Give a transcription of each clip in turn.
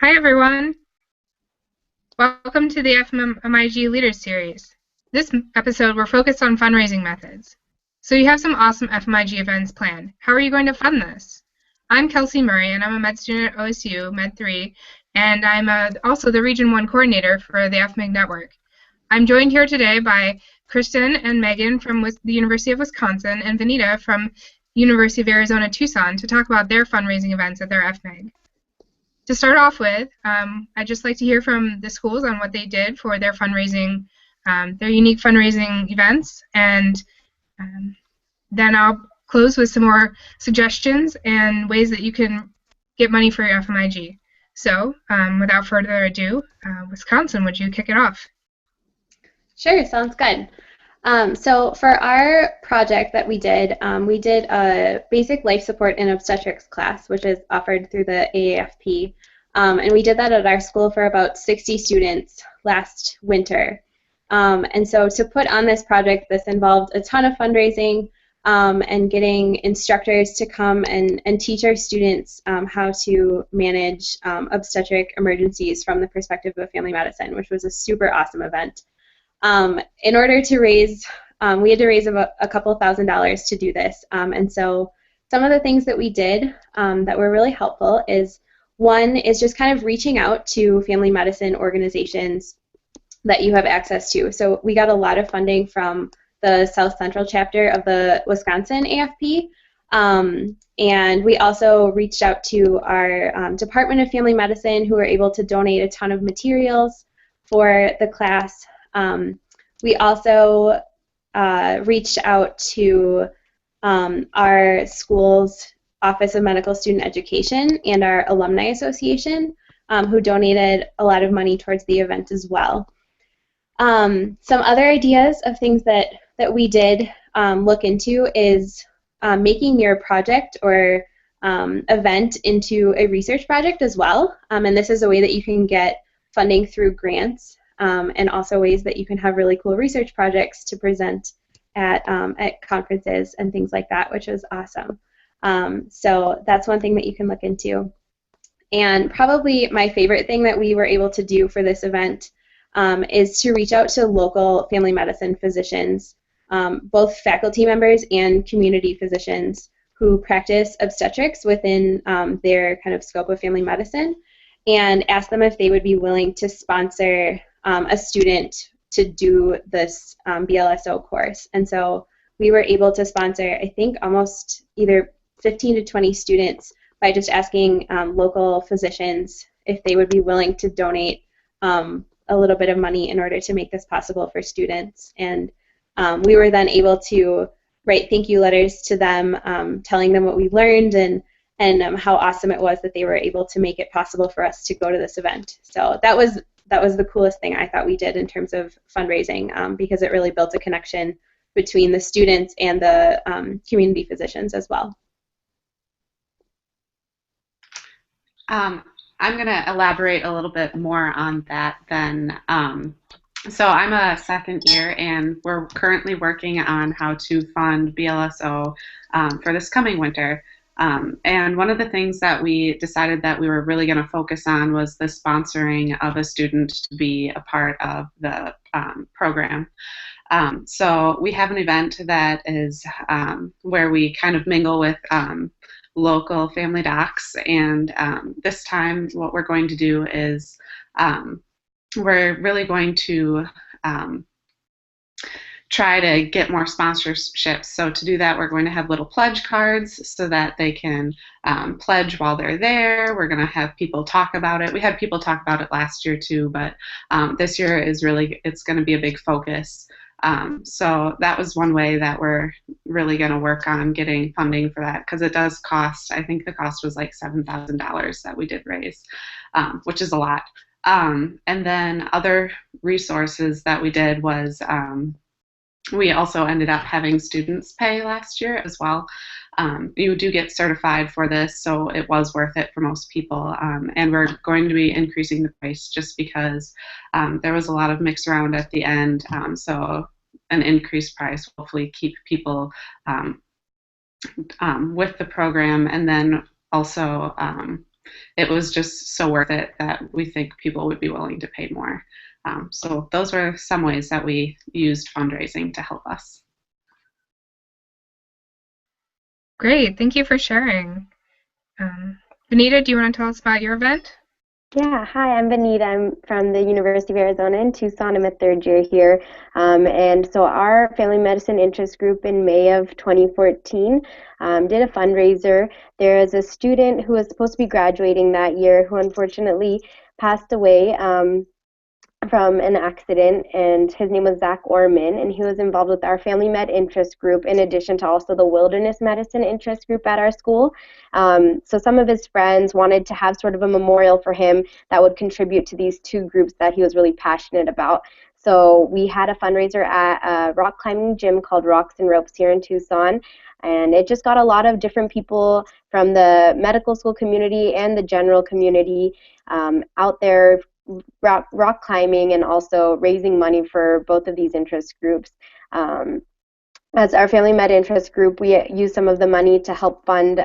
Hi everyone, welcome to the FMIG Leaders Series. This episode we're focused on fundraising methods. So you have some awesome FMIG events planned. How are you going to fund this? I'm Kelsey Murray and I'm a med student at OSU, Med 3, and I'm also the Region 1 coordinator for the FMIG network. I'm joined here today by Kristen and Megan from the University of Wisconsin and Vanita from University of Arizona Tucson to talk about their fundraising events at their FMIG. To start off with, I'd just like to hear from the schools on what they did for their fundraising, their unique fundraising events, and then I'll close with some more suggestions and ways that you can get money for your FMIG. So, without further ado, Wisconsin, would you kick it off? Sure, sounds good. So for our project that we did a basic life support and obstetrics class, which is offered through the AAFP. And we did that at our school for about 60 students last winter. And so to put on this project, this involved a ton of fundraising and getting instructors to come and teach our students how to manage obstetric emergencies from the perspective of family medicine, which was a super awesome event. In order to raise, we had to raise about a couple $1,000s to do this. And so some of the things that we did that were really helpful is, one is just kind of reaching out to family medicine organizations that you have access to. So we got a lot of funding from the South Central chapter of the Wisconsin AFP. And we also reached out to our Department of Family Medicine, who were able to donate a ton of materials for the class. We also reached out to our school's Office of Medical Student Education and our Alumni Association, who donated a lot of money towards the event as well. Some other ideas of things that we did look into is making your project or event into a research project as well. And this is a way that you can get funding through grants. And also ways that you can have really cool research projects to present at conferences and things like that, which is awesome. So that's one thing that you can look into. And probably my favorite thing that we were able to do for this event is to reach out to local family medicine physicians, both faculty members and community physicians who practice obstetrics within their kind of scope of family medicine, and ask them if they would be willing to sponsor a student to do this BLSO course. And so we were able to sponsor, I think, almost either 15 to 20 students by just asking local physicians if they would be willing to donate a little bit of money in order to make this possible for students. And we were then able to write thank you letters to them, telling them what we learned and how awesome it was that they were able to make it possible for us to go to this event. So that was the coolest thing I thought we did in terms of fundraising, because it really built a connection between the students and the community physicians as well. I'm going to elaborate a little bit more on that then. So I'm a second year, and we're currently working on how to fund BLSO for this coming winter. And one of the things that we decided that we were really going to focus on was the sponsoring of a student to be a part of the program. So we have an event that is where we kind of mingle with local family docs, and this time what we're going to do is we're really going to try to get more sponsorships. So to do that, we're going to have little pledge cards so that they can pledge while they're there. We're going to have people talk about it. We had people talk about it last year too, but this year is really, it's going to be a big focus. So that was one way that we're really going to work on getting funding for that, because it does cost, I think the cost was like $7,000 that we did raise, which is a lot. And then other resources that we did was we also ended up having students pay last year as well. You do get certified for this, so it was worth it for most people. And we're going to be increasing the price just because there was a lot of mix around at the end. So an increased price will hopefully keep people with the program. And then also it was just so worth it that we think people would be willing to pay more. So those were some ways that we used fundraising to help us. Great, thank you for sharing. Benita, do you want to tell us about your event? Yeah, hi, I'm Benita. I'm from the University of Arizona in Tucson. I'm a third year here. And so our family medicine interest group in May of 2014 did a fundraiser. There is a student who was supposed to be graduating that year who unfortunately passed away. From an accident, and his name was Zach Orman, and he was involved with our Family Med interest group in addition to also the Wilderness Medicine interest group at our school. So some of his friends wanted to have sort of a memorial for him that would contribute to these two groups that he was really passionate about. So we had a fundraiser at a rock climbing gym called Rocks and Ropes here in Tucson, and it just got a lot of different people from the medical school community and the general community out there rock climbing and also raising money for both of these interest groups. As our Family Med interest group, we used some of the money to help fund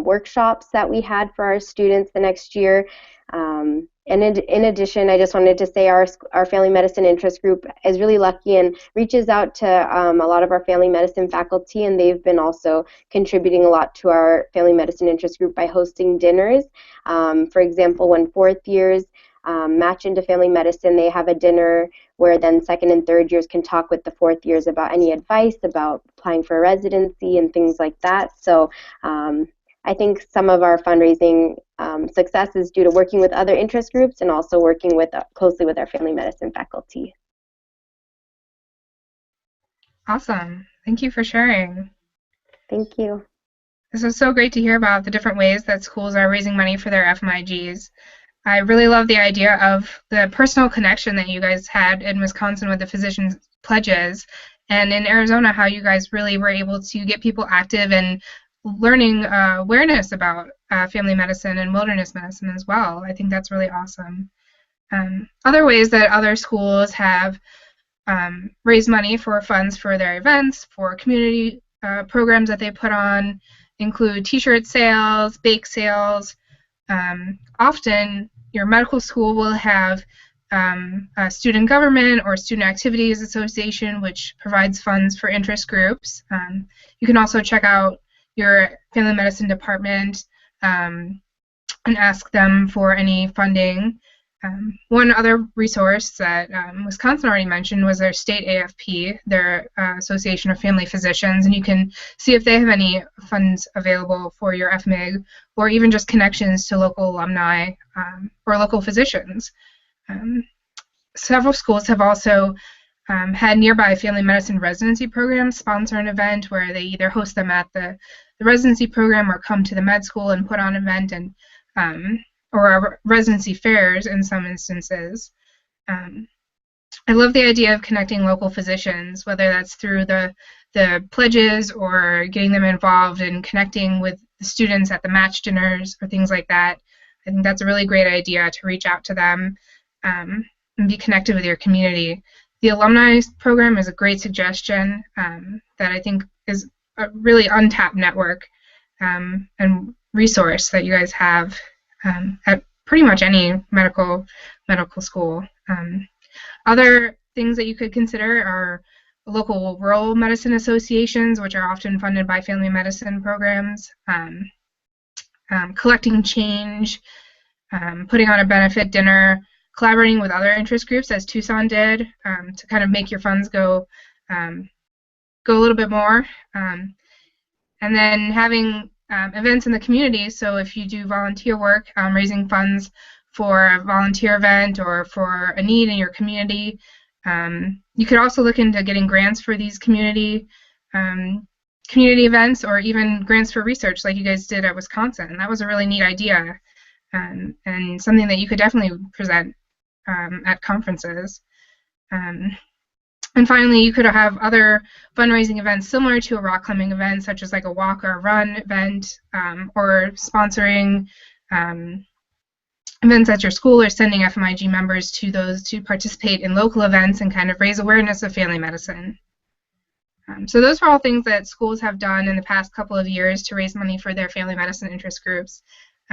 workshops that we had for our students the next year. And in addition, I just wanted to say our family medicine interest group is really lucky and reaches out to a lot of our family medicine faculty, and they've been also contributing a lot to our family medicine interest group by hosting dinners. For example, when fourth years match into family medicine, they have a dinner where then second and third years can talk with the fourth years about any advice about applying for a residency and things like that. So I think some of our fundraising success is due to working with other interest groups and also working with closely with our family medicine faculty. Awesome. Thank you for sharing. Thank you. This was so great to hear about the different ways that schools are raising money for their FMIGs. I really love the idea of the personal connection that you guys had in Wisconsin with the physicians' pledges, and in Arizona how you guys really were able to get people active and learning awareness about family medicine and wilderness medicine as well. I think that's really awesome. Other ways that other schools have raised money for funds for their events, for community programs that they put on, include t-shirt sales, bake sales. Often your medical school will have a student government or student activities association which provides funds for interest groups. You can also check out your family medicine department and ask them for any funding. One other resource that Wisconsin already mentioned was their state AFP, their Association of Family Physicians, and you can see if they have any funds available for your FMIG or even just connections to local alumni or local physicians. Several schools have also had nearby family medicine residency programs sponsor an event where they either host them at the residency program or come to the med school and put on an event, and or residency fairs in some instances. I love the idea of connecting local physicians, whether that's through the pledges or getting them involved in connecting with the students at the match dinners or things like that. I think that's a really great idea to reach out to them and be connected with your community. The alumni program is a great suggestion that I think is a really untapped network and resource that you guys have at pretty much any medical school. Other things that you could consider are local rural medicine associations, which are often funded by family medicine programs, collecting change, putting on a benefit dinner, collaborating with other interest groups, as Tucson did, to kind of make your funds go a little bit more, and then having events in the community. So if you do volunteer work, raising funds for a volunteer event or for a need in your community, you could also look into getting grants for these community events, or even grants for research like you guys did at Wisconsin. That was a really neat idea, and something that you could definitely present at conferences. And finally, you could have other fundraising events similar to a rock climbing event, such as like a walk or a run event, or sponsoring events at your school, or sending FMIG members to those to participate in local events and kind of raise awareness of family medicine. So those are all things that schools have done in the past couple of years to raise money for their family medicine interest groups.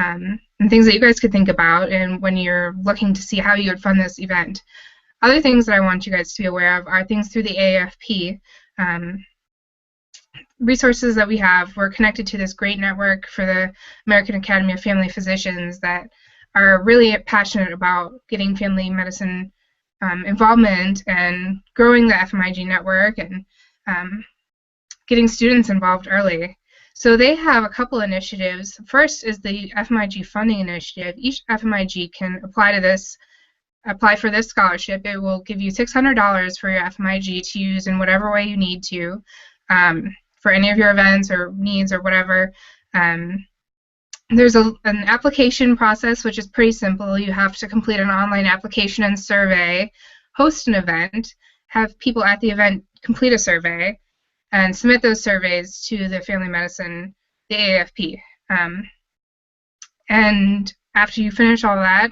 and things that you guys could think about and when you're looking to see how you would fund this event. Other things that I want you guys to be aware of are things through the AAFP. Resources that we have. We're connected to this great network for the American Academy of Family Physicians that are really passionate about getting family medicine involvement and growing the FMIG network and getting students involved early. So they have a couple initiatives. First is the FMIG funding initiative. Each FMIG can apply for this scholarship. It will give you $600 for your FMIG to use in whatever way you need to for any of your events or needs or whatever. There's an application process, which is pretty simple. You have to complete an online application and survey, host an event, have people at the event complete a survey, and submit those surveys to the family medicine, the AAFP. And after you finish all that,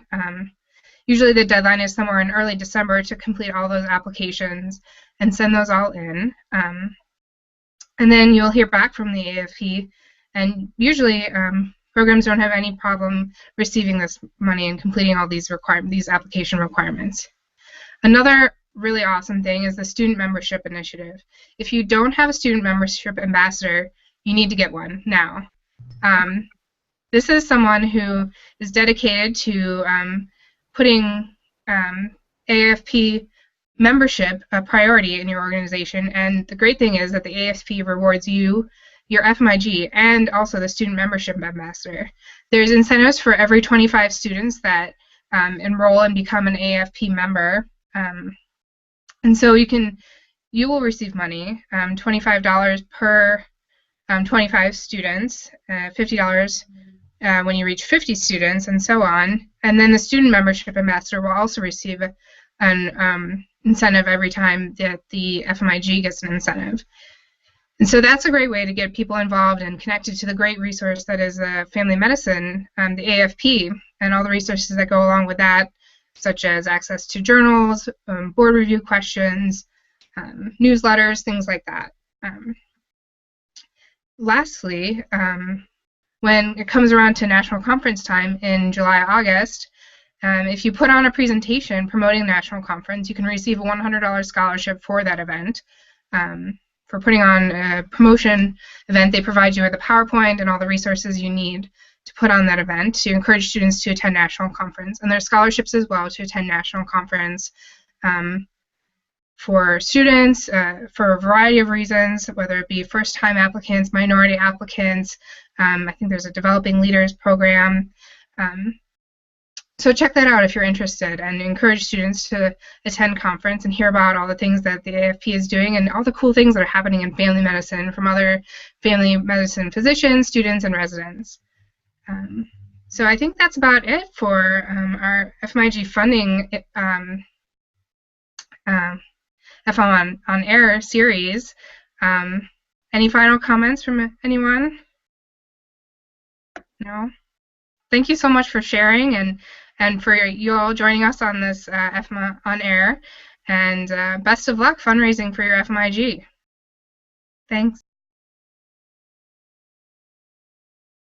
usually the deadline is somewhere in early December to complete all those applications and send those all in. And then you'll hear back from the AAFP, and usually programs don't have any problem receiving this money and completing all these application requirements. Another really awesome thing is the student membership initiative. If you don't have a student membership ambassador, you need to get one now. This is someone who is dedicated to putting AAFP membership a priority in your organization, and the great thing is that the AAFP rewards you, your FMIG, and also the student membership ambassador. There's incentives for every 25 students that enroll and become an AAFP member, and so you will receive money, $25 per 25 students, $50 when you reach 50 students, and so on. And then the student membership ambassador will also receive an incentive every time that the FMIG gets an incentive. And so that's a great way to get people involved and connected to the great resource that is family medicine, the AAFP, and all the resources that go along with that, such as access to journals, board review questions, newsletters, things like that. Lastly, when it comes around to national conference time in July, August, if you put on a presentation promoting the national conference, you can receive a $100 scholarship for that event. For putting on a promotion event, they provide you with a PowerPoint and all the resources you need to put on that event to encourage students to attend national conference. And there's scholarships as well to attend national conference for students for a variety of reasons, whether it be first-time applicants, minority applicants. I think there's a developing leaders program. So check that out if you're interested, and encourage students to attend conference and hear about all the things that the AAFP is doing and all the cool things that are happening in family medicine from other family medicine physicians, students, and residents. So I think that's about it for our FMIG funding FM on Air series. Any final comments from anyone? No? Thank you so much for sharing and for you all joining us on this FM on Air. And best of luck fundraising for your FMIG. Thanks.